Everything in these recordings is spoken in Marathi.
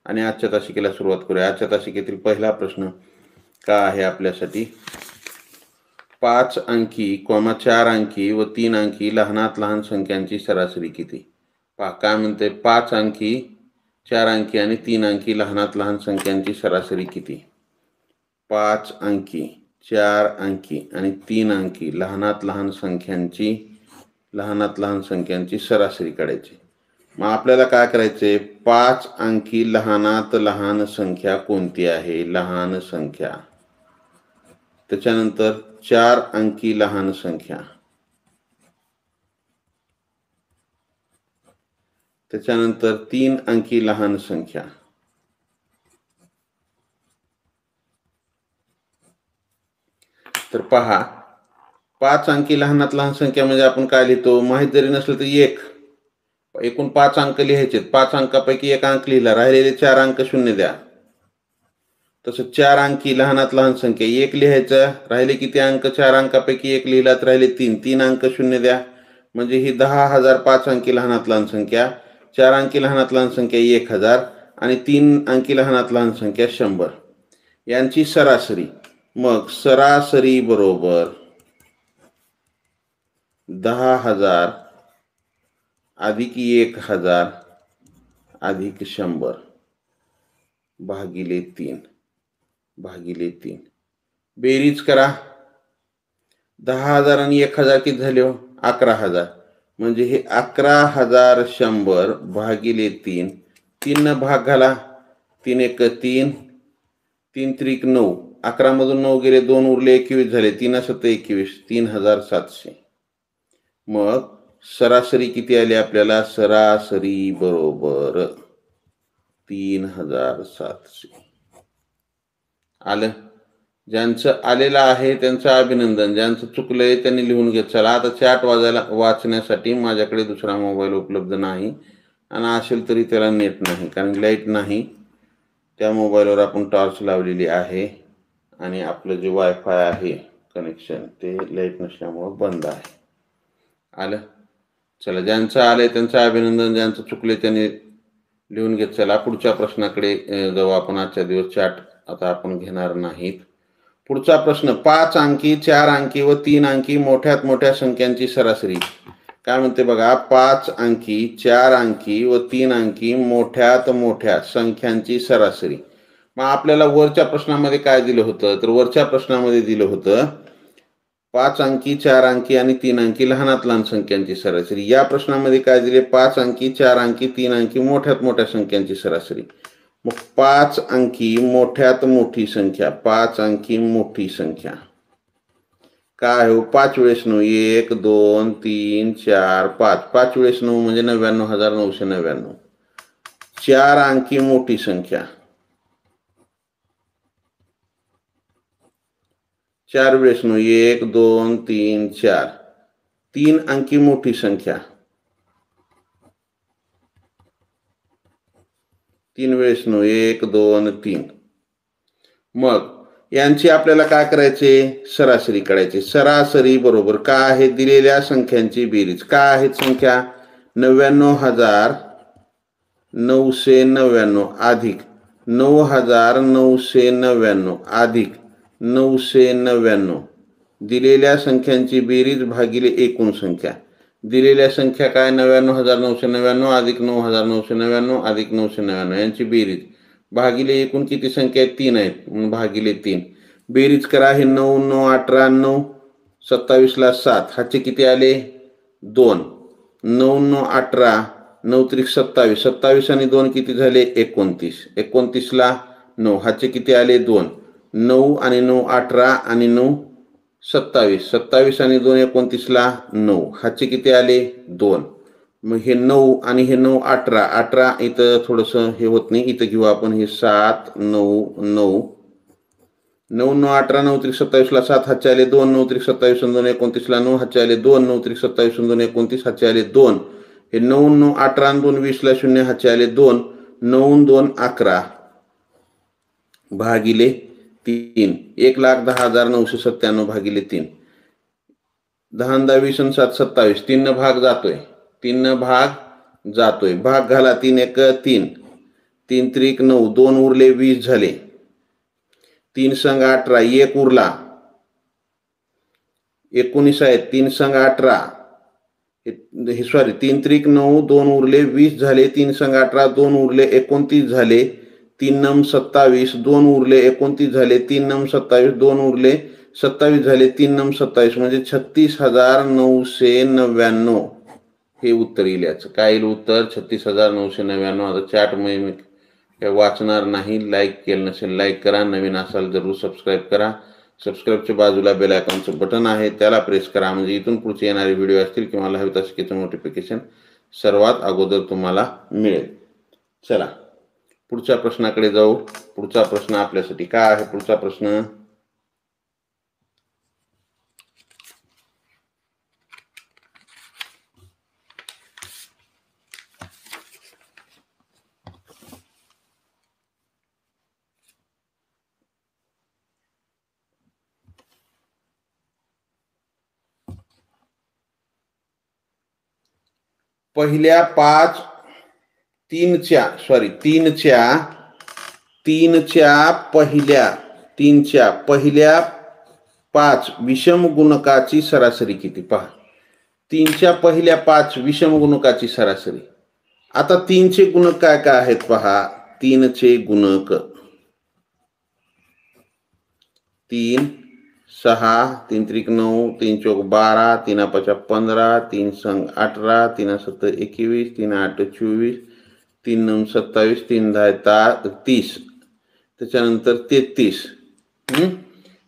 आणि आजच्या तासिकेला सुरुवात करूया। आजच्या तासिकेतील पहिला प्रश्न का आहे आपल्यासाठी, 5 अंकी, 4 अंकी व 3 अंकी लहानात लहान संख्यांची सरासरी किती? पहा काय म्हणते, 5 अंकी, 4 अंकी आणि 3 अंकी लहानात लहान संख्यांची सरासरी किती? 5 अंकी, 4 अंकी आणि 3 अंकी लहानात लहान संख्यांची सरासरी काढायची। मग आपल्याला काय करायचे, 5 अंकी लहानात लहान संख्या कोणती आहे? लहान संख्या। त्याच्यानंतर 4 अंकी लहान संख्या, त्याच्यानंतर 3 अंकी लहान संख्या, तर पहा 5 अंकी लहानात लहान संख्या म्हणजे आपण काय लिहितो, माहित जरी नसलं तर एकूण 5 अंक लिहायचे, 5 अंकापैकी 1 अंक लिहिला, राहिलेले 4 अंक शून्य द्या। तसं 4 अंकी लहानात लहान संख्या 1 लिहायचं, राहिले किती अंक, 4 अंकापैकी 1 लिहिला तर राहिले 3 अंक शून्य द्या, म्हणजे ही 10,000 5 अंकी लहानात लहान संख्या, 4 अंकी लहानात लहान संख्या 1000 आणि 3 अंकी लहानात लहान संख्या 100 यांची सरासरी। मग सरासरी बरोबर 10,000 अधिक 1000 अधिक 100 भागिले 3 बेरीज करा। 10,000 आणि 1000 किती झाले हो? 11,000, म्हणजे हे 11,100 भागिले 3 न भाग घाला, 3 एक 3, 3 त्रिक 9, 11 मधून 9 गेले, 2 उरले, 21 झाले, 3 7 21, 3700। मग सरासरी किती आली आपल्याला? सरासरी बरोबर 3700 आलं। ज्यांचं आलेलं आहे त्यांचं अभिनंदन, ज्यांचं चुकलंय त्यांनी लिहून घेत चला। आता चॅट वाचण्यासाठी माझ्याकडे दुसरा मोबाईल उपलब्ध नाही, आणि असेल तरी त्याला नेट नाही, कारण लाईट नाही। त्या मोबाईलवर आपण टॉर्च लावलेली आहे आणि आपलं जे वायफाय आहे कनेक्शन ते लाईट नसल्यामुळं बंद आहे। आलं, चला ज्यांचं आलंय त्यांचं अभिनंदन, ज्यांचं चुकले त्यांनी लिहून घेत चला। पुढच्या प्रश्नाकडे जाऊ आपण। आजच्या दिवस चॅट आता आपण घेणार नाहीत। पुढचा प्रश्न, 5 अंकी, 4 अंकी व 3 अंकी मोठ्यात मोठ्या संख्यांची सरासरी काय म्हणते बघा। 5 अंकी, 4 अंकी व 3 अंकी मोठ्यात मोठ्या संख्यांची सरासरी। मग आपल्याला वरच्या प्रश्नामध्ये काय दिलं होतं, तर वरच्या प्रश्नामध्ये दिलं होतं 5 अंकी, 4 अंकी आणि 3 अंकी लहानात लहान संख्यांची सरासरी। या प्रश्नामध्ये काय दिले, 5 अंकी, 4 अंकी, 3 अंकी मोठ्यात मोठ्या संख्यांची सरासरी। मग 5 अंकी मोठ्यात मोठी संख्या, 5 अंकी मोठी संख्या काय हो, 5 वेळेस 9, 1 2 3 4 5, 5 वेळेस 9 म्हणजे 99,999। 4 अंकी मोठी संख्या, 4 वेळेस 9, 1 2 3 4, 3 अंकी मोठी संख्या, 3 वेळेस 9, 1 2 3। मग यांची आपल्याला काय करायचे, सरासरी काढायची। सरासरी बरोबर काय आहे, दिलेल्या संख्यांची बेरीज। काय आहेत संख्या, 99,999 अधिक 9,999 अधिक 999, दिलेल्या संख्यांची बेरीज भागिले एकूण संख्या। दिलेल्या संख्या काय, 99,999 अधिक 9,999 अधिक 999 यांची बेरीज भागिले एकूण किती संख्या आहेत, 3 आहेत, म्हणून भागिले 3। बेरीज करा, हे 9 9 18 9, 27 ला 7, हाचे किती आले 2, 9 9 18, 9 त्रिक 27, 27 आणि 2 किती झाले 29, 29 ला 9, हाचे किती आले 2, 9 आणि 9 18 आणि 9 27, 27 आणि 2 29 ला 9, हाचे किती आले 2। मग हे 9 आणि हे 9 18, 18 इथं थोडंसं हे होत नाही, इथं घेऊ आपण, हे 7 9 9, 9 9 18, 9 त्रिक 27 ला 7, हाचे आले 2, 9 त्रिक 27 आणि 2 29 ला 9, हाचे आले 2, 9 त्रिक 27 आणि 2 29, हाचे आले 2। हे 9 9 18 आणि 2 20 ला 0, हाचे आले 2, 9 2 11 भागिले 3, 1,10,997 भागिले 3, 10 10 20 आणि 7 27, 3 न भाग जातोय, 3 न भाग जातोय, भाग घाला, 3 1 3, 3 त्रिक 9, 2 उरले 20 झाले, 3 संग 18, 1 उरला 19 आहेत, 3 संग 18, सॉरी 3 त्रिक 9, 2 उरले 20 झाले, 3 संग 18, 2 उरले 29 झाले, 3 नम 27, 2 उरले 29 झाले, 3 नम 27, 2 उरले 27 झाले, 3 नम 27 म्हणजे 36,999 हे उत्तर येईल. याचं काय येईल उत्तर? 36,999. आता चॅट मी काय वाचणार नाही. लाईक केलं नसेल लाईक करा, नवीन असाल जरूर सबस्क्राईब करा. सबस्क्राईबच्या बाजूला बेल आयकॉनचं बटन आहे, त्याला प्रेस करा, म्हणजे इथून पुढचे येणारे व्हिडिओ असतील किंवा लाईव्ह तासिकेचं नोटिफिकेशन सर्वात अगोदर तुम्हाला मिळेल. चला पुढच्या प्रश्नाकडे जाऊ. पुढचा प्रश्न आपल्यासाठी काय आहे? पुढचा प्रश्न पहिल्या 3च्या पहिल्या 5 विषम गुणकाची सरासरी किती? पहा, 3च्या पहिल्या 5 विषम गुणकाची सरासरी. आता 3चे गुणक काय काय आहेत पहा. 3चे गुणक 3 6, 3 त्रिक 9, 3 चौक 12, 3 5 15, 3 संग 18, 3 7 21, 3 8 24, 3 9 27, 3 10 30, त्याच्यानंतर 33.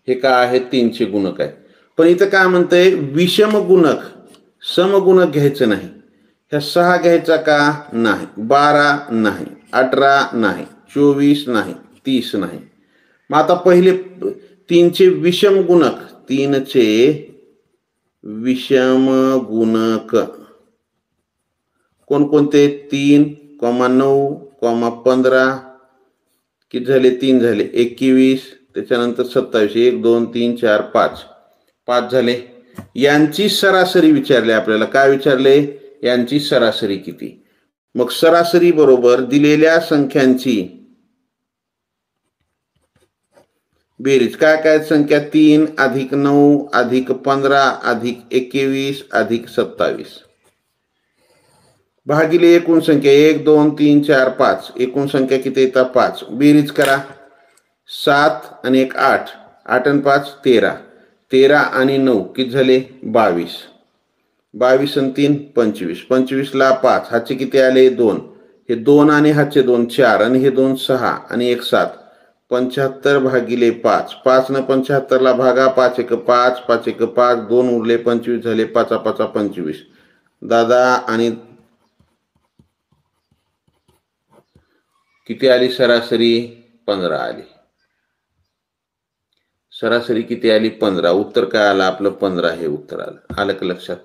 हे काय आहे? 3चे गुणक आहे. पण इथं काय म्हणतंय? विषम गुणक, समगुणक घ्यायचं नाही. ह्या 6 घ्यायचा का? नाही. 12 नाही, 18 नाही, 24 नाही, 30 नाही. मग आता पहिले 3चे विषम गुणक, 3चे विषम गुणक कोणकोणते? 3, 9, 15, किती झाले? 3 झाले, 21, त्याच्यानंतर 27, 1 2 3 4 5, 5 झाले. यांची सरासरी विचारले आपल्याला. काय विचारले? यांची सरासरी किती? मग सरासरी बरोबर दिलेल्या संख्यांची बेरीज. काय काय संख्या? 3 अधिक 9 अधिक 15 अधिक 21 अधिक 27 भागिले एकूण संख्या 1 2 3 4 5. एकूण संख्या किती येतात? 5. बेरीज करा. 7 आणि 1 8, 8 आणि 5 13, 13 आणि 9 किती झाले? 22, 22 आणि 3 25, 25 ला 5, हाचे किती आले? 2, हे 2 आणि हाचे 2 4 आणि हे 2 6 आणि 1 7, 75 भागिले 5. 5 न 75 ला भागा, 5 1 5, 5 1 5, 2 उरले 25 झाले, 5 5 25. दादा आणि किती आली सरासरी? 15 आली. सरासरी किती आली? 15. उत्तर काय आलं आपलं? 15 हे उत्तर आलं. आलं का लक्षात?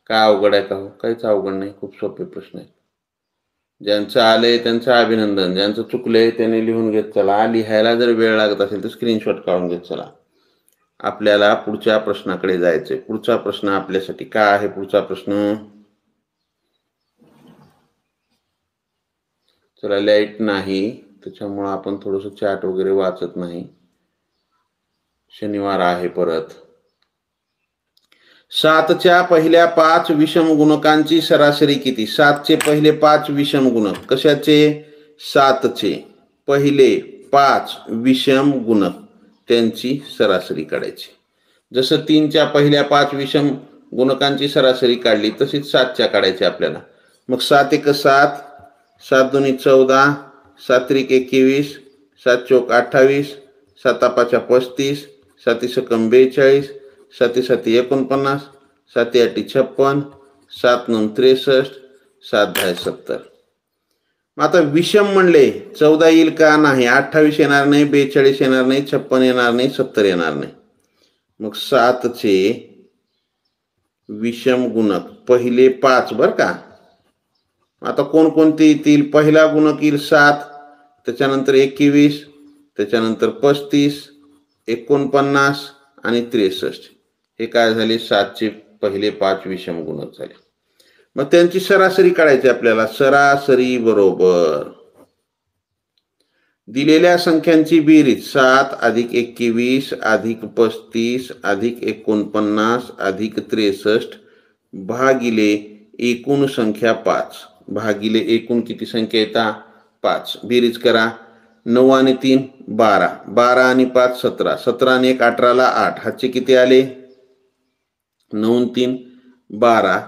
काय अवघड आहे का हो? काहीच अवघड नाही, खूप सोपे प्रश्न आहेत. ज्यांचं आलंय त्यांचं अभिनंदन, ज्यांचं चुकलंय त्यांनी लिहून घेत चला. लिहायला जर वेळ लागत असेल तर स्क्रीनशॉट काढून घेत चला. आपल्याला पुढच्या प्रश्नाकडे जायचंय. पुढचा प्रश्न आपल्यासाठी काय आहे? पुढचा प्रश्न, चला लाईट नाही त्याच्यामुळं आपण थोडंसं चॅट वगैरे वाचत नाही. शनिवार आहे परत. 7च्या पहिल्या 5 विषम गुणकांची सरासरी किती? 7चे पहिले 5 विषम गुणक. कशाचे? 7चे पहिले 5 विषम गुणक, त्यांची सरासरी काढायची. जसं 3च्या पहिल्या 5 विषम गुणकांची सरासरी काढली तशीच 7च्या काढायची आपल्याला. मग 7 1 7, 7 2 14, 7 3 21, 7 चौक 28, 7 5 35, 7 सकम 42, 7 7 49, 7 8 56, 7 9 63, 7 10 70. मग आता विषम म्हणले 14 येईल का? नाही. 28 येणार नाही, 42 येणार नाही, 56 येणार नाही, 70 येणार नाही. मग 7चे विषम गुणक पहिले 5 बर का. आता कोणकोणते येतील? पहिला गुणक येईल 7, त्याच्यानंतर 21, त्याच्यानंतर 35, 49 आणि 63. हे काय झाले? 7चे पहिले 5 विषम गुणक झाले. मग त्यांची सरासरी काढायची आपल्याला. सरासरी बरोबर दिलेल्या संख्यांची बेरीज 7 अधिक 21 अधिक 35 अधिक 49 अधिक 63 भागिले एकूण संख्या 5 भागिले एकूण किती संख्या येतात 5. बेरीज करा. 9 आणि 3 12, 12 आणि 5 17, 17 आणि 1 18 ला 8. हातचे किती आले 9 आणि 3 12,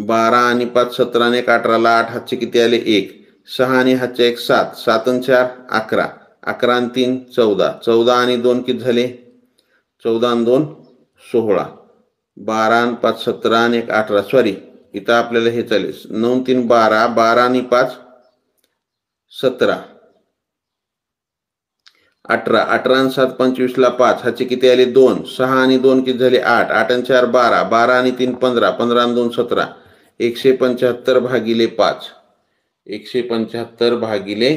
12 आणि 5 17 आणि 1 18 ला 8. हातचे किती आले 1. 6 आणि हातचे 1 7, 7 आणि 4 11, 11 आणि 3 14, 14 आणि 2 किती झाले 14 आणि 2 16, 12 आणि 5 17 आणि 1 18. सॉरी इथं आपल्याला हे चालेल 9 3 12, 12 आणि 5 17, 18, 18 आणि 7 25 ला 5. ह्याचे किती आले 2, 6 आणि 2 किती झाले 8, 8 आणि 4 12, 12 आणि 3 15, 15 आणि 2 17. 175 भागिले 5, 175 भागिले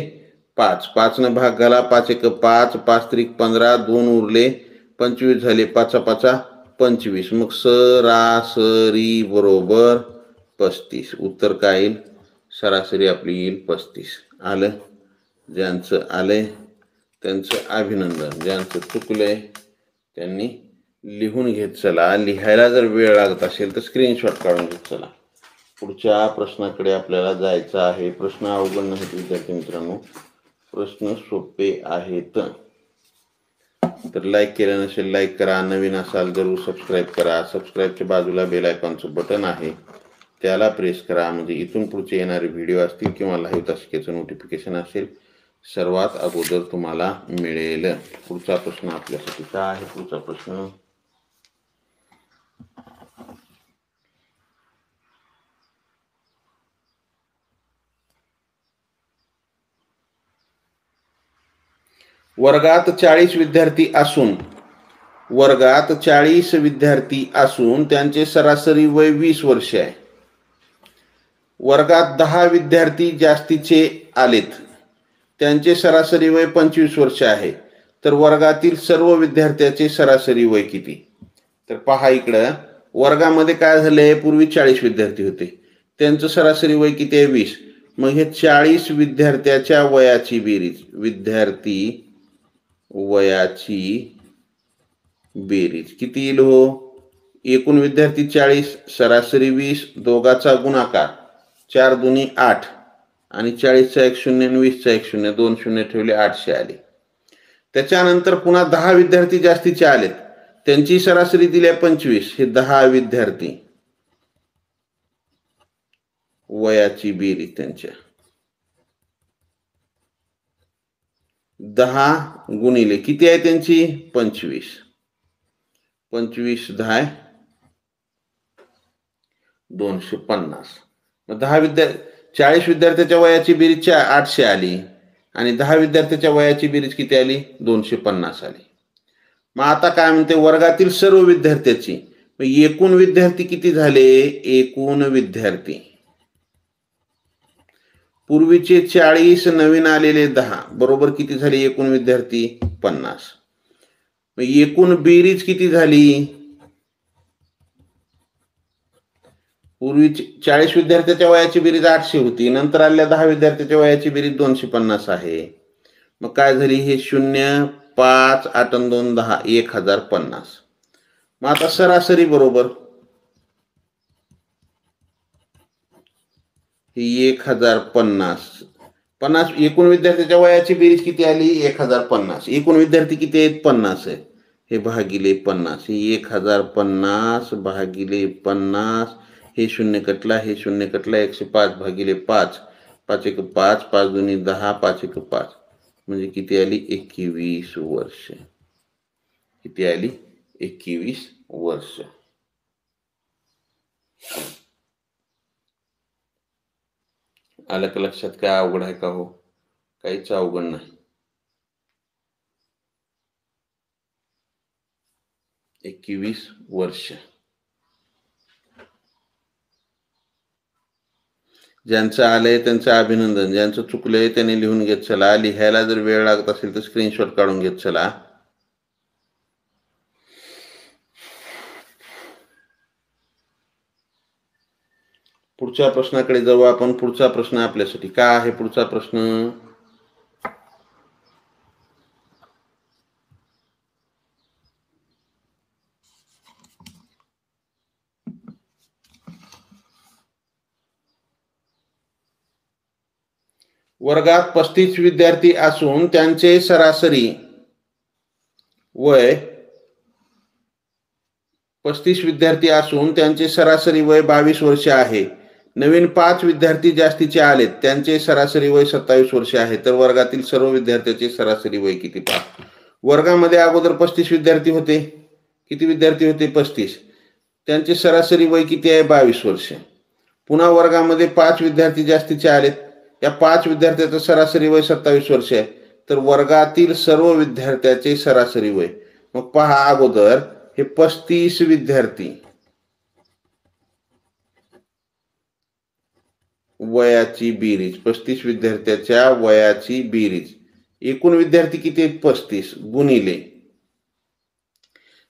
5. 5 ने भाग घाला 5 1 5, 5 3 15, 2 उरले 25 झाले 5 5 25. मग सरासरी बरोबर 35. उत्तर काय येईल सरासरी आपली येईल 35. आलं. ज्यांचं आलंय त्यांचं अभिनंदन. ज्यांचं चुकलंय त्यांनी लिहून घेत चला. लिहायला जर वेळ लागत असेल तर स्क्रीनशॉट काढून घेत चला. पुढच्या प्रश्नाकडे आपल्याला जायचं आहे. प्रश्न अवघड नाहीत विद्यार्थी मित्रांनो, प्रश्न सोपे आहेत. तर लाईक केलं नसेल लाईक करा, नवीन असाल जरूर सबस्क्राईब करा. सबस्क्राईबच्या बाजूला बेल आयकॉनचं बटन आहे त्याला प्रेस करा, म्हणजे इथून पुढचे येणारे व्हिडिओ असतील किंवा लाईव्ह तासिकेचं नोटिफिकेशन असेल सर्वात अगोदर तुम्हाला मिळेल. पुढचा प्रश्न आपल्यासाठी काय आहे. पुढचा प्रश्न वर्गात 40 विद्यार्थी असून त्यांचे सरासरी वय 20 वर्ष आहे. वर्गात 10 विद्यार्थी जास्तीचे आलेत, त्यांचे सरासरी वय 25 वर्ष आहे. तर वर्गातील सर्व विद्यार्थ्यांचे सरासरी वय किती. तर पहा इकडं वर्गामध्ये काय झालंय, पूर्वी 40 विद्यार्थी होते, त्यांचं सरासरी वय किती आहे 20. मग हे 40 विद्यार्थ्याच्या वयाची बेरीज, विद्यार्थी वयाची बेरीज किती येईल हो. एकूण विद्यार्थी 40, सरासरी 20, दोघाचा गुणाकार 4 दुनी 8 आणि 40चा 1 शून्य आणि 20चा 1 शून्य, 2 शून्य ठेवले 800 आले. त्याच्यानंतर पुन्हा 10 विद्यार्थी जास्तीचे आलेत, त्यांची सरासरी दिली 25. हे 10 विद्यार्थी वयाची बेरीज त्यांच्या 10 गुणिले किती आहे त्यांची 25, 25 10 250. मग 40 विद्यार्थ्याच्या वयाची बेरीज 800 आली आणि 10 विद्यार्थ्याच्या वयाची बेरीज किती आली 250 आली. मग आता काय म्हणते वर्गातील सर्व विद्यार्थ्याची, एकूण विद्यार्थी किती झाले. एकूण विद्यार्थी पूर्वीचे 40 नवीन आलेले 10 बरोबर किती झाले एकूण विद्यार्थी 50. मग एकूण बेरीज किती झाली. पूर्वी 40 विद्यार्थ्याच्या वयाची बेरीज 800 होती, नंतर आलेल्या 10 विद्यार्थ्याच्या वयाची बेरीज 250 आहे. मग काय झाली हे 0 5 8 आणि 2 10 1050. मग आता सरासरी बरोबर ही 1050. 50 एकूण विद्यार्थ्याच्या वयाची बेरीज किती आली 1050. एकूण विद्यार्थी किती आहेत 50 आहे, हे भागिले 50. हे 1050 भागिले 50. हे शून्य कटला, हे शून्य कटला. 105 भागिले 5, 5 1 5, 5 2 10, 5 1 5, म्हणजे किती आली 21 वर्ष. किती आली 21 वर्ष. आलं का लक्षात. काय अवघड आहे का हो, काहीच अवघड नाही. 21 वर्ष. ज्यांचं आलंय त्यांचं अभिनंदन, ज्यांचं चुकलंय त्यांनी लिहून घेत चला. लिहायला जर वेळ लागत असेल तर स्क्रीनशॉट काढून घेत चला. पुढच्या प्रश्नाकडे जाऊ आपण. पुढचा प्रश्न आपल्यासाठी काय आहे. पुढचा प्रश्न वर्गात 35 विद्यार्थी असून त्यांचे सरासरी वय 35 विद्यार्थी असून त्यांचे सरासरी वय 22 वर्ष आहे. नवीन 5 विद्यार्थी जास्तीचे आलेत, त्यांचे सरासरी वय 27 वर्ष आहे. तर वर्गातील सर्व विद्यार्थ्यांचे सरासरी वय किती पहा. वर्गामध्ये अगोदर 35 विद्यार्थी होते. किती विद्यार्थी होते? 35. त्यांचे सरासरी वय किती आहे? 22 वर्ष. पुन्हा वर्गामध्ये 5 विद्यार्थी जास्तीचे आलेत. या 5 विद्यार्थ्यांचं सरासरी वय 27 वर्ष आहे. तर वर्गातील सर्व विद्यार्थ्यांचे सरासरी वय, मग पहा अगोदर हे 35 विद्यार्थी वयाची बेरीज, 35 विद्यार्थ्याच्या वयाची बेरीज, एकूण विद्यार्थी किती आहेत? 35 गुणिले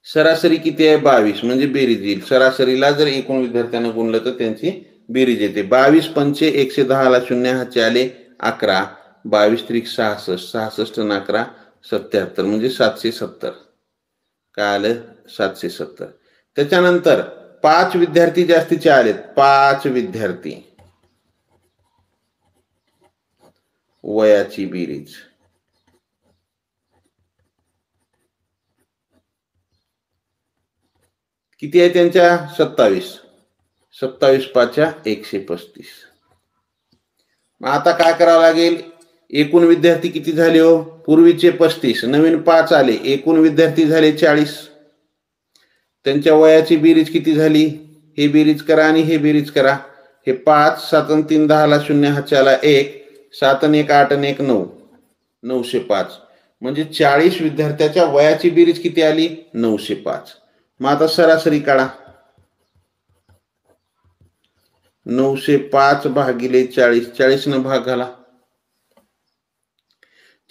सरासरी किती आहे? 22, म्हणजे बेरीज येईल. सरासरीला जर एकूण विद्यार्थ्यांना गुणलं तर त्यांची बेरीज येते. 22 पंचे 110 ला 0 हातचे आले 11, 22 त्रिक 66, 66 न 11 77, म्हणजे 770. काय आलं? 770. त्याच्यानंतर 5 विद्यार्थी जास्तीचे आलेत. 5 विद्यार्थी वयाची बेरीज किती आहे त्यांच्या? 27. 27 पाच्या 135. मग आता काय करावं लागेल? एकूण विद्यार्थी किती झाले हो? पूर्वीचे 35, नवीन 5 आले, एकूण विद्यार्थी झाले 40. त्यांच्या वयाची बेरीज किती झाली? हे बेरीज करा आणि हे बेरीज करा. हे 5, 7 आणि 3 10 ला 0 हातचे आला 1, 7 आणि 1 8 आणि 1 9, 905. म्हणजे 40 विद्यार्थ्याच्या वयाची बेरीज किती आली? 905. मग आता सरासरी काढा. 905 भागिले 40, 40 न भाग घाला,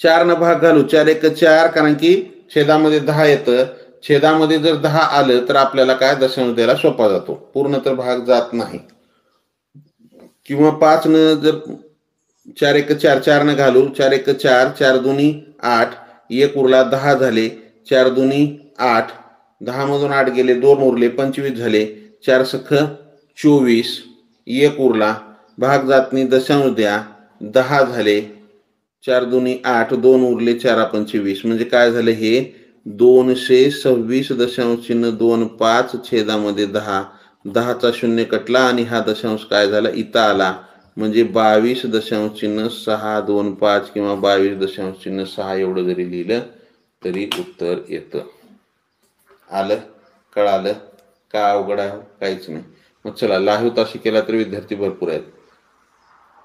4 न भाग घालू, 4 1 4, कारण की छेदामध्ये 10 येतं. छेदामध्ये जर 10 आलं तर आपल्याला काय दशांश द्यायला सोपा जातो, पूर्ण तर भाग जात नाही. किंवा 5 न जर 4 1 4, 4 न घालू, 4 1 4, 4 दुनी 8, 1 उरला 10 झाले, 4 दुनी 8, 10 मधून 8 गेले, 2 उरले 25 झाले, 4 सख 24, 1 उरला, भाग जात नाही, दशांश द्या, 10 झाले, 4 दुनी 8, 2 उरले, 4 25, म्हणजे काय झालं? हे 226.25 छेदामध्ये 10, 10चा शून्य कटला आणि हा दशांश काय झाला? इथं आला, म्हणजे 22.625 किंवा 22.6 एवढं जरी लिहिलं तरी उत्तर येतं. आलं? कळालं का? अवघड आहे? काहीच नाही. मग चला, लाईव्ह ताशी केला तर विद्यार्थी भरपूर आहेत,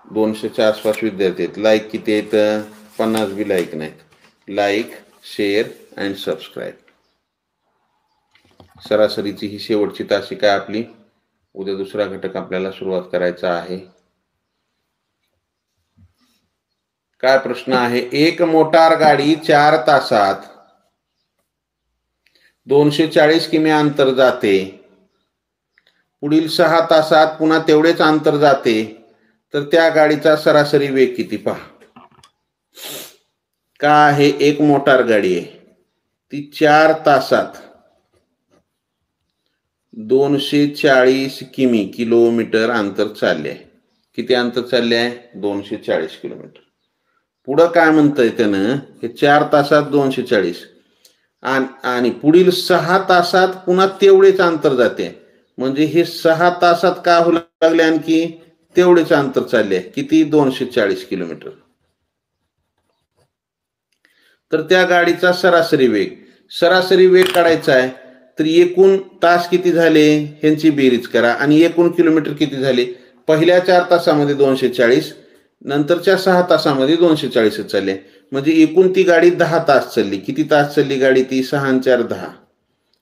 200च्या आसपास विद्यार्थी आहेत. लाईक किती आहेत? 50 बी लाईक नाहीत. Like, share and subscribe. सरासरीची ही शेवटची तासिका आपली. उद्या दुसरा घटक आपल्याला सुरुवात करायचा आहे. काय प्रश्न आहे? एक मोटार गाडी 4 तासात 240 किमी अंतर जाते, पुढील 6 तासात पुन्हा तेवढेच अंतर जाते, तर त्या गाडीचा सरासरी वेग किती पहा. का आहे? एक मोटार गाडी आहे, ती 4 तासात 240 किलोमीटर अंतर चालले आहे. किती अंतर चालले आहे? 240 किलोमीटर. पुढं काय म्हणतंय त्यानं? हे 4 तासात 240 आणि पुढील 6 तासात पुन्हा तेवढेच अंतर जाते, म्हणजे हे 6 तासात काय होऊ लागले? आणखी तेवढेच अंतर चालले. किती? 240 किलोमीटर. तर त्या गाडीचा सरासरी वेग काढायचा आहे. तर एकूण तास किती झाले ह्यांची बेरीज करा आणि एकूण किलोमीटर किती झाले. पहिल्या 4 तासामध्ये 240, नंतरच्या 6 तासामध्ये 240 चालले, म्हणजे एकूण ती गाडी 10 तास चालली. किती तास चालली गाडी ती? 6 आणि 4 10.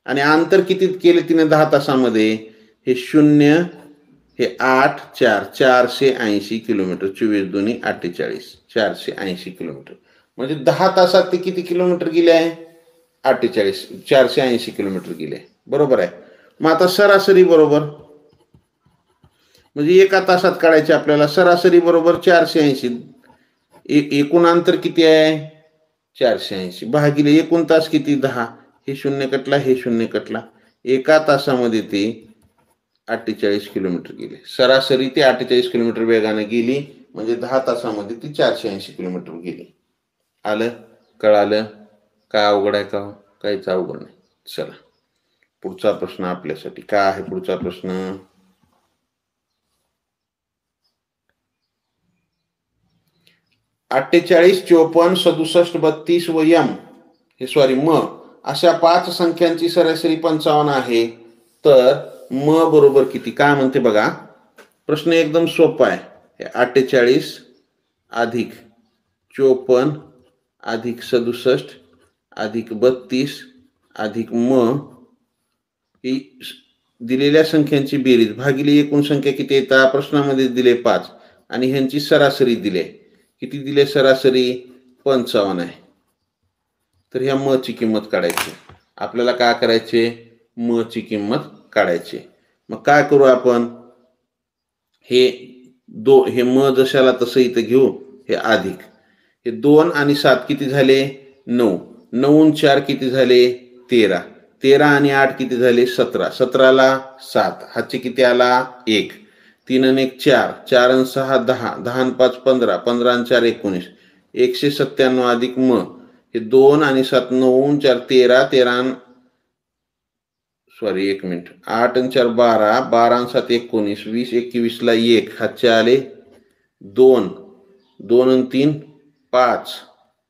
आणि अंतर किती केले तिने 10 तासामध्ये? हे 0, हे 8 4, 480 किलोमीटर. 24 दुनी 48, 480 किलोमीटर. म्हणजे 10 तासात ते किती किलोमीटर गेले आहे? 48, 480 किलोमीटर गेले. बरोबर आहे. मग आता सरासरी बरोबर, म्हणजे एका तासात काढायचे आपल्याला. सरासरी बरोबर 480. एकूण अंतर किती आहे? 480 भागिले एकूण तास किती? 10. हे 0 कटला, हे 0 कटला. एका तासामध्ये ते 48 किलोमीटर गेले. सरासरी ते 48 किलोमीटर वेगाने गेली म्हणजे 10 तासामध्ये ती 480 किलोमीटर गेली. आलं? कळालं? काय अवघड आहे का? काहीच अवघड नाही. चला पुढचा प्रश्न आपल्यासाठी काय आहे? पुढचा प्रश्न 48, 54, 67, 32 व म अशा 5 संख्यांची सरासरी 55 आहे. तर म बरोबर किती? काय म्हणते बघा. प्रश्न एकदम सोपा आहे. 48 अधिक 54 अधिक 67 अधिक 32 अधिक म ही दिलेल्या संख्यांची बेरीज भागिले एकूण संख्या किती येतात? प्रश्नामध्ये दिले 5 आणि ह्यांची सरासरी दिली. किती दिले सरासरी? 55 आहे. तर ह्या म ची किंमत काढायची. आपल्याला काय करायचे? म ची किंमत काढायची. मग काय करू आपण? हे म जशाला तसं इथं घेऊ. हे अधिक हे 2 आणि 7 किती झाले? 9. 9 आणि 4 किती झाले? 13. 13 आणि 8 किती झाले? 17. 17ला 7 हाची किती आला? 1. 3 आणि 1 4. 4 आणि 6 10. 10 आणि 5 15. 15 आणि 4 19. 197 अधिक म हे 2 आणि 7 9 आणि 4 13. 13 सॉरी 1 मिनिट. 8 आणि 4 12. 12 आणि 7 19. 20 21ला 1 हातचे आले 2. 2 आणि 3 5.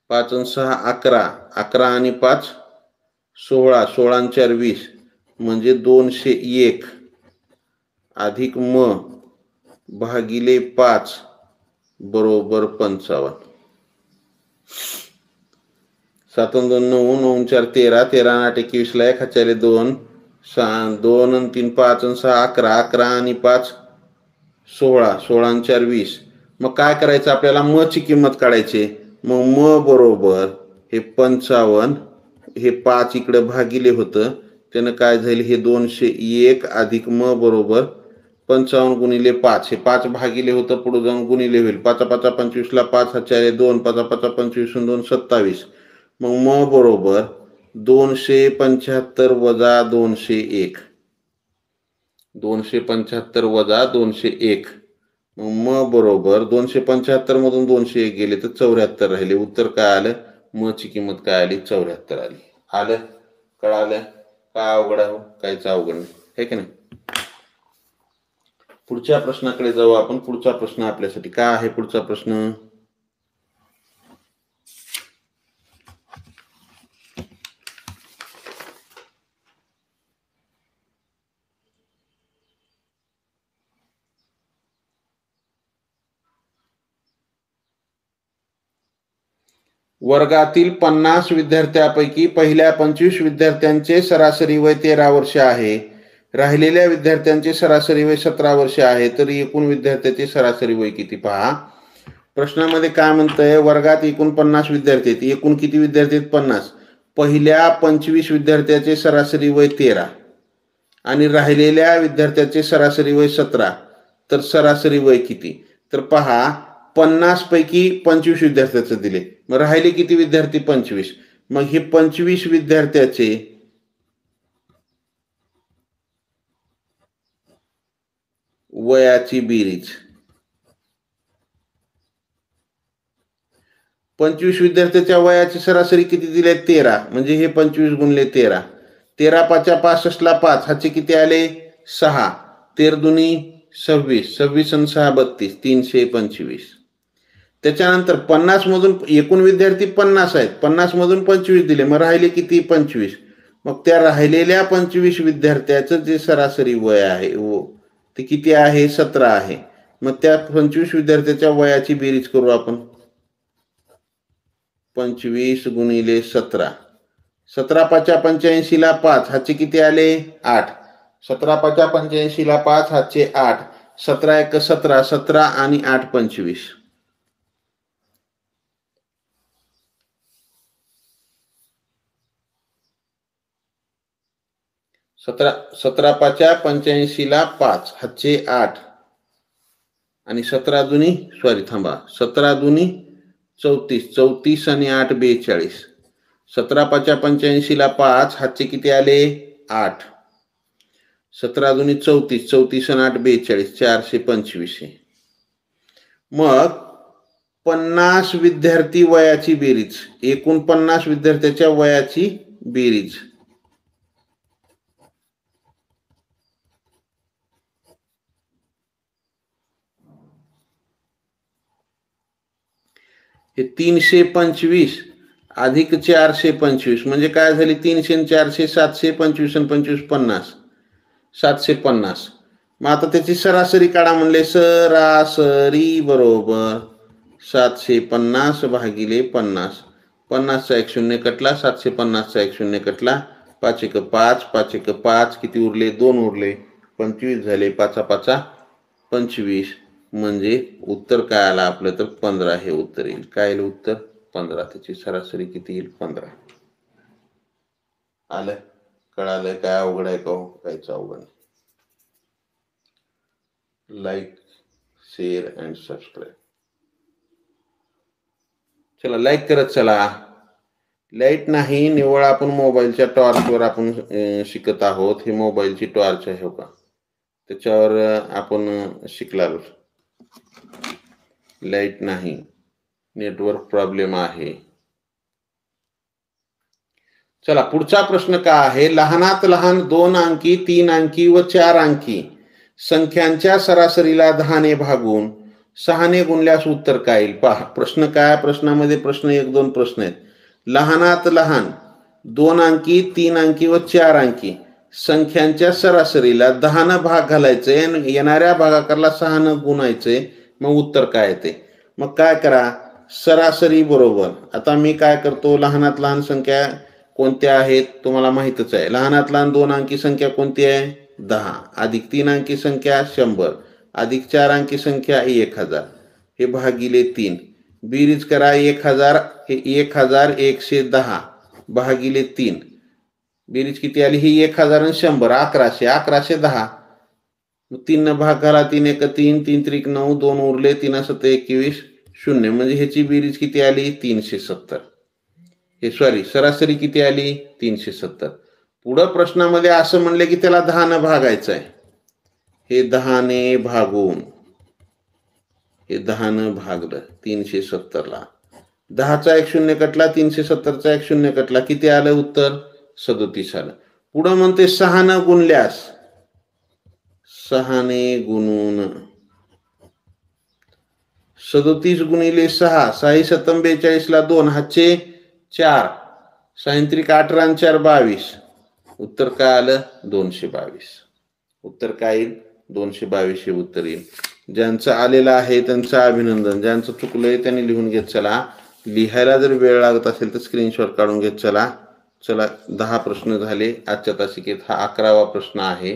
5 आणि 6 11. 11 आणि 5 16. 16 आणि 4 20 म्हणजे 201 अधिक म भागिले 5 बरोबर 55. 7 आणि 2 9. 9 आणि 4 13. 13 आणि 8 21ला 1 हातचे आले 2. 2 आणि 3 5 आणि 6 11. 11 आणि 5 16. 16 आणि 4 20. मग काय करायचं? आपल्याला म ची किंमत काढायची. मग म बरोबर हे 55 हे 5 इकडे भागिले होतं त्यानं काय झालं? हे 201 अधिक म बरोबर 55 गुणिले 5. हे 5 भागिले होतं पुढे जाऊन गुणिले होईल. 5 5 25ला 5 हातचे आले 2. 5 5 25 2 27. मग म बरोबर 275 वजा 201. 275 वजा 201. मग म बरोबर 275 मधून 201 गेले तर 74 राहिले. उत्तर काय आलं? म ची किंमत काय आली? 74 आली. आलं? कळालं? काय अवघड आहे? काहीच अवघड नाही, हे की नाही. पुढच्या प्रश्नाकडे जाऊ आपण. पुढचा प्रश्न आपल्यासाठी काय आहे? पुढचा प्रश्न वर्गातील 50 विद्यार्थ्यांपैकी पहिल्या 25 विद्यार्थ्यांचे सरासरी वय 13 वर्ष आहे. राहिलेल्या विद्यार्थ्यांचे सरासरी वय 17 वर्ष आहे. तर एकूण विद्यार्थ्यांचे सरासरी वय किती? पहा प्रश्नामध्ये काय म्हणतंय? वर्गात एकूण 50 विद्यार्थी आहेत. एकूण किती विद्यार्थी आहेत? 50. पहिल्या 25 विद्यार्थ्यांचे सरासरी वय 13 आणि राहिलेल्या विद्यार्थ्यांचे सरासरी वय 17. तर सरासरी वय किती? तर पहा 50 पैकी 25 विद्यार्थ्याचे दिले. मग राहिले किती विद्यार्थी? 25. मग हे 25 विद्यार्थ्याचे वयाची बेरीज. 25 विद्यार्थ्याच्या वयाची सरासरी किती दिले? 13. म्हणजे हे 25 गुणिले 13. 13 5 65ला 5 हाचे किती आले? 6. 13 दुनी 26. 26 आणि 6 32. 325. त्याच्यानंतर 50 मधून एकूण विद्यार्थी 50 आहेत. 50 मधून 25 दिले. मग राहिले किती? 25. मग त्या राहिलेल्या 25 विद्यार्थ्याचं जे सरासरी वय आहे ते किती आहे? 17 आहे. मग त्या 25 विद्यार्थ्याच्या वयाची बेरीज करू आपण. 25 गुणिले 17. 17 5 85ला 5 हाचे किती आले? 8. 17 5 85ला 5 हाचे 8. 17 1 17. 17 आणि 8 25. 17 5 85ला 5 हाचे 8 आणि 17 दुनी 34. 34 आणि 8 42. 17 5 85ला 5 हाचे किती आले? 8. 17 दुनी 34. 34 आणि 8 42. 425. मग 50 विद्यार्थी वयाची बेरीज, एकूण 50 विद्यार्थ्याच्या वयाची बेरीज. हे 325 अधिक 425 म्हणजे काय झाली? 300 आणि 400 725 आणि 25 50 750. मग आता त्याची सरासरी काढा म्हणले. सरासरी बरोबर 750 भागिले 50. 50चा एक शून्य कटला, 750चा एक शून्य कटला, 5 एक 5, 5 एक 5, किती उरले? 2 उरले, 25 झाले, 5 5 25. म्हणजे उत्तर काय आलं आपलं? तर 15 हे उत्तर येईल. काय येईल उत्तर? 15. त्याची सरासरी किती येईल? 15. आलं? कळालं? काय अवघड आहे का हो? काहीच अवघड नाही. Like, share and subscribe. चला लाईक करत चला. लाईट नाही, निव्वळ आपण मोबाईलच्या टॉर्चवर आपण शिकत आहोत. ही मोबाईलची टॉर्च आहे का, त्याच्यावर आपण शिकलालो. लाईट नाही, नेटवर्क प्रॉब्लेम आहे. चला पुढचा प्रश्न काय आहे? लहानात लहान 2 अंकी, 3 अंकी व 4 अंकी संख्यांच्या सरासरीला 10 ने भागून 6 ने गुणल्यास उत्तर काय येईल? पहा प्रश्न काय. प्रश्नामध्ये प्रश्न 1-2 प्रश्न आहेत. लहानात लहान 2 अंकी, 3 अंकी व 4 अंकी संख्यांच्या सरासरीला 10 न भाग घालायचे, येणाऱ्या भागाकारला 6 न गुणायचे. मग उत्तर काय येते? मग काय करा? सरासरी बरोबर, आता मी काय करतो? लहानात लहान संख्या कोणत्या आहेत तुम्हाला माहितच आहे. लहानात लहान 2 अंकी संख्या कोणती आहे? 10, अधिक 3 अंकी संख्या 100, अधिक 4 अंकी संख्या 1000, हे भागिले 3. बेरीज करा. 1000 हे 1110 भागिले 3. बेरीज किती आली? ही 1000 आणि 100 1100, 1110. 3 न भाग घाला. 3 1 3, 3 3 9, 2 उरले, 3 7 21 0. म्हणजे ह्याची बेरीज किती आली? 370. हे सॉरी, सरासरी किती आली? 370. पुढं प्रश्नामध्ये असं म्हणले की त्याला 10 न भागायचं आहे. हे 10 ने भागून, हे 10 न भागलं 370ला. 10चा एक शून्य कटला, 370चा एक शून्य कटला, किती आलं उत्तर? 37 आलं. पुढं म्हणते 6 न गुणल्यास, 6 ने गुणून 37 गुणिले 6, 6 7 42 ला 2, हातचे 4, 6 18 आणि 4 22. उत्तर काय आलं? 222. उत्तर काय येईल? 222 हे उत्तर येईल. ज्यांचं आलेलं आहे त्यांचं अभिनंदन. ज्यांचं चुकलंय त्यांनी लिहून घेत चला. लिहायला जर वेळ लागत असेल तर स्क्रीनशॉट काढून घेत चला. चला 10 प्रश्न झाले आजच्या तासिकेत. हा 11वा प्रश्न आहे.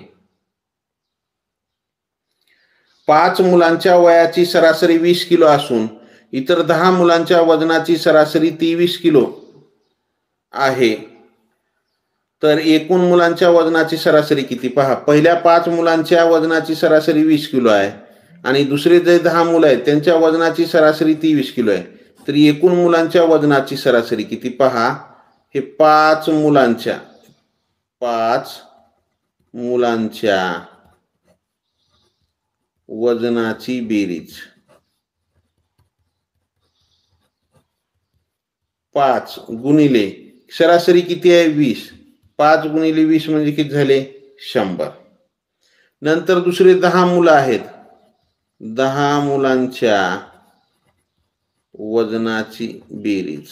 5 मुलांच्या वयाची सरासरी 20 किलो असून इतर 10 मुलांच्या वजनाची सरासरी 23 किलो आहे, तर एकूण मुलांच्या वजनाची सरासरी किती? पहा, पहिल्या 5 मुलांच्या वजनाची सरासरी 20 किलो आहे आणि दुसरे जे 10 मुलं आहेत त्यांच्या वजनाची सरासरी 23 किलो आहे. तर एकूण मुलांच्या वजनाची सरासरी किती? पहा, हे 5 मुलांच्या वजनाची बेरीज. 5 गुणिले सरासरी किती आहे? 20. 5 गुणिले 20 म्हणजे किती झाले? 100. नंतर दुसरे 10 मुलं आहेत. 10 मुलांच्या वजनाची बेरीज.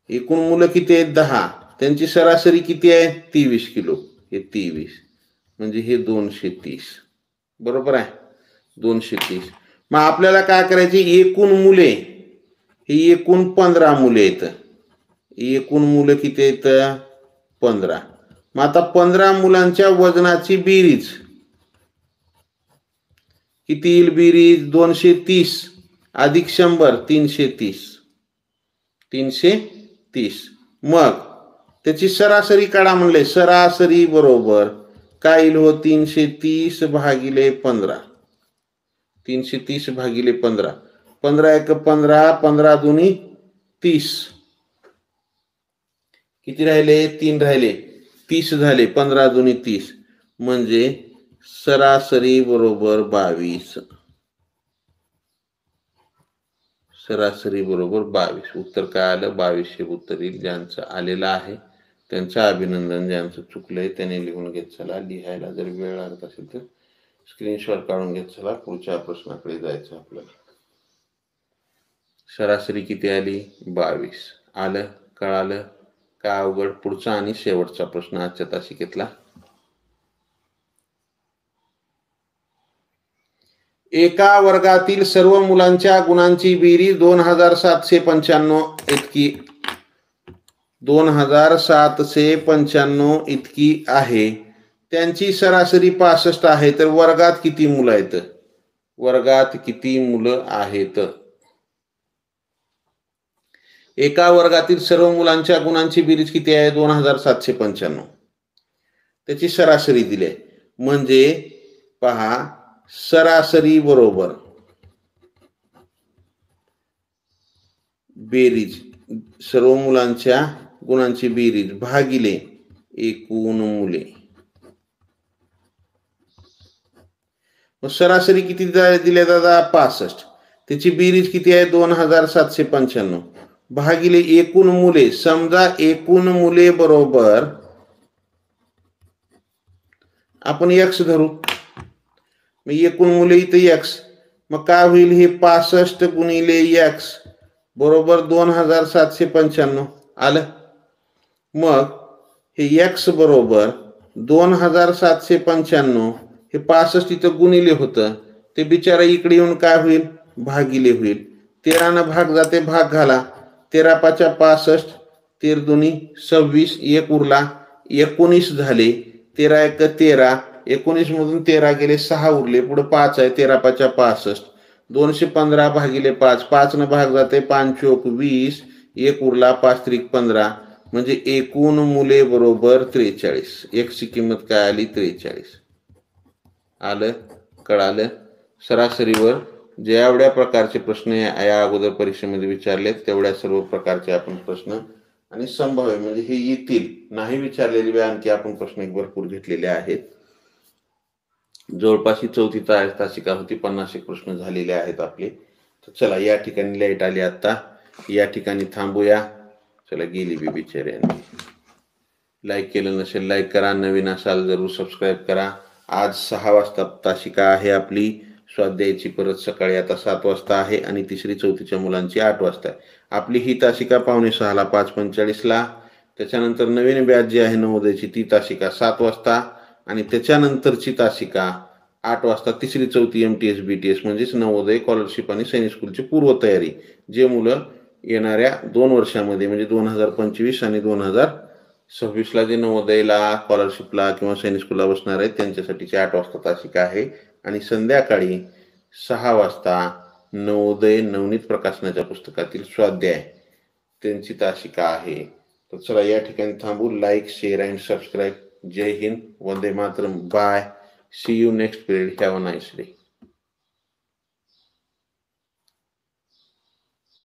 एकूण मुलं किती आहेत? 10. त्यांची सरासरी किती आहे? 23 किलो. हे 23 म्हणजे हे 230. बरोबर आहे? 230. मग आपल्याला काय करायचे? एकूण मुले, ही एकूण 15 मुले आहेत. एकूण मुलं किती आहेत? 15. मग आता 15 मुलांच्या वजनाची बेरीज किती येईल? बेरीज 230 अधिक 100 330. 330. मग त्याची सरासरी काढा म्हणले. सरासरी बरोबर काय येईल हो? 330 भागिले 15. 330 भागिले 15. 15 1 15, 15 2 30. किती राहिले? 3 राहिले, 30 झाले. 15 2 30 म्हणजे सरासरी बरोबर 22. सरासरी बरोबर 22. उत्तर काय आलं? 22 हे उत्तर येईल. ज्यांचं आलेलं आहे त्यांचं अभिनंदन. ज्यांचं चुकलंय त्याने लिहून घेत चला. लिहायला जर वेळ लागत असेल तर स्क्रीनशॉट काढून घेत चला. पुढच्या प्रश्नाकडे जायचं आपल्याला. सरासरी किती आली? 22. आलं? कळालं? का अवघड? पुढचा आणि शेवटचा प्रश्न आजच्या तासिकेतला. एका वर्गातील सर्व मुलांच्या गुणांची बेरीज 2795 इतकी 2795 इतकी आहे. त्यांची सरासरी 65 आहे. तर वर्गात किती मुलं आहेत? वर्गात किती मुलं आहेत? एका वर्गातील सर्व मुलांच्या गुणांची बेरीज किती आहे? 2795. त्याची सरासरी दिली आहे. म्हणजे पहा, सरासरी बरोबर बेरीज, सर्व मुलांच्या गुणांची बेरीज भागिले एकूण मुले. सरासरी किती दिले दादा? 65. त्याची बेरीज किती आहे? 2795 भागिले एकूण मुले. समजा एकूण मुले बरोबर आपण x धरू. मग एकूण मुले इथे x, मग काय होईल? हे 65 गुणिले x बरोबर 2795 आलं. मग हे x बरोबर 2795, हे 65 इथं गुणिले होतं, ते बिचारा इकडे येऊन काय होईल? भागिले होईल. 13 न भाग जाते, भाग घाला. 13 पाचा 65, 13 दुनी 26, एक उरला, 19 झाले. 13 एक 13, 19 मधून 13 गेले, 6 उरले, पुढे 5 आहे. 13 पाचा 65, 215 भागिले 5, 5 न भाग जाते, 5 चोक 20, एक उरला, 5 त्रिक 15. म्हणजे एकूण मुले बरोबर 43. एक्सची किंमत काय आली? 43. आलं? कळालं? सरासरीवर जेवढ्या प्रकारचे प्रश्न या अगोदर परीक्षेमध्ये विचारले तेवढ्या सर्व प्रकारचे आपण प्रश्न आणि संभाव्य म्हणजे हे येतील, नाही विचारलेले आणखी आपण प्रश्न भरपूर घेतलेले आहेत. जवळपास ही 4थी तासिका होती. 50 प्रश्न झालेले आहेत आपले. तर चला, या ठिकाणी लाईट आली आता, या ठिकाणी थांबूया. चला, गेली बी बिचाऱ्याने. लाईक केलं नसेल लाईक करा, नवीन असाल जरूर सबस्क्राईब करा. आज 6 वाजता तासिका आहे आपली स्वाध्यायाची. परत सकाळी आता 7 वाजता आहे आणि 3री 4थीच्या मुलांची 8 वाजता आहे. आपली ही तासिका 5:45ला 5:45ला. त्याच्यानंतर नवीन बॅच जी आहे नवोदयची ती तासिका 7 वाजता आणि त्याच्यानंतरची तासिका 8 वाजता 3री 4थी MTS BTS म्हणजेच नवोदय, स्कॉलरशिप आणि सैनिक स्कूलची पूर्वतयारी, जे मुलं येणाऱ्या 2 वर्षामध्ये म्हणजे 2025 आणि 2026ला जे नवोदयला, स्कॉलरशिपला किंवा सैनिक स्कूलला बसणार आहेत त्यांच्यासाठीची 8 वाजता तासिका आहे. आणि संध्याकाळी 6 वाजता नवोदय नवनीत प्रकाशनाच्या पुस्तकातील स्वाध्याय त्यांची तासिका आहे. तर चला, या ठिकाणी थांबू. Like, share and subscribe. जय हिंद, वंदे मातरम. Bye. See you next period. Have a nice day.